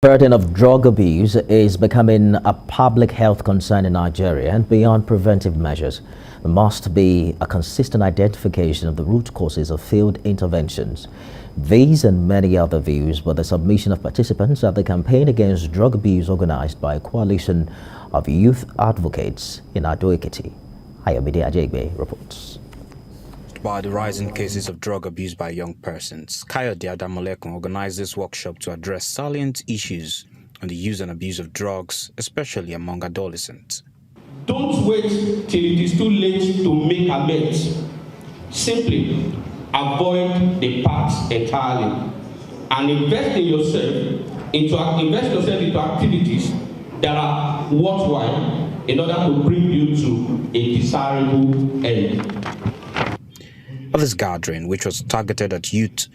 Burden of drug abuse is becoming a public health concern in Nigeria, and beyond preventive measures, there must be a consistent identification of the root causes of failed interventions. These and many other views were the submission of participants at the campaign against drug abuse organized by a coalition of youth advocates in ADVOCACY. ARIYO reports. By the rising cases of drug abuse by young persons, Kayode organized this workshop to address salient issues on the use and abuse of drugs, especially among adolescents. Don't wait till it is too late to make amends. Simply avoid the past entirely and invest yourself into activities that are worthwhile in order to bring you to a desirable end. At this gathering, which was targeted at youth,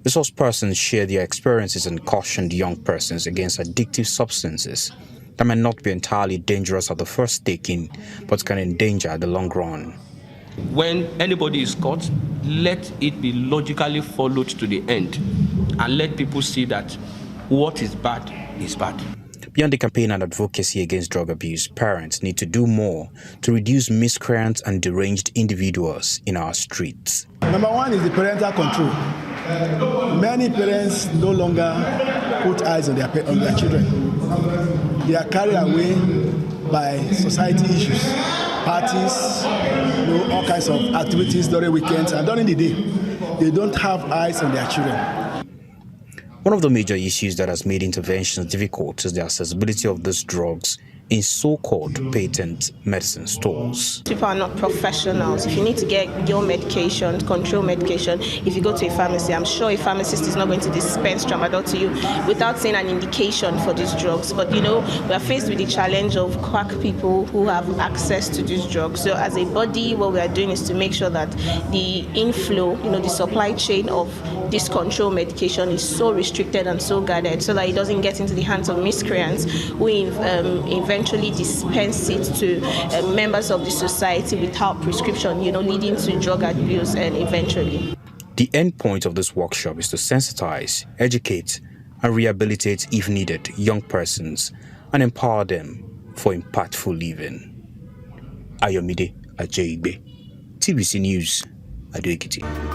resource persons shared their experiences and cautioned young persons against addictive substances that may not be entirely dangerous at the first taking, but can endanger the long run. When anybody is caught, let it be logically followed to the end, and let people see that what is bad is bad. Beyond the campaign and advocacy against drug abuse, parents need to do more to reduce miscreants and deranged individuals in our streets. Number one is the parental control. Many parents no longer put eyes on their children. They are carried away by society issues, parties, all kinds of activities during weekends and during the day. They don't have eyes on their children. One of the major issues that has made interventions difficult is the accessibility of these drugs in so-called patent medicine stores. People are not professionals. If you need to get your medication, control medication, if you go to a pharmacy, I'm sure a pharmacist is not going to dispense tramadol to you without saying an indication for these drugs. But we are faced with the challenge of quack people who have access to these drugs. So as a body, what we are doing is to make sure that the inflow, the supply chain of this control medication is so restricted and so guarded so that it doesn't get into the hands of miscreants who eventually dispense it to members of the society without prescription, leading to drug abuse and eventually. The end point of this workshop is to sensitize, educate, and rehabilitate, if needed, young persons and empower them for impactful living. Ayomide Ajayigbe, TVC News, ADVOCACY.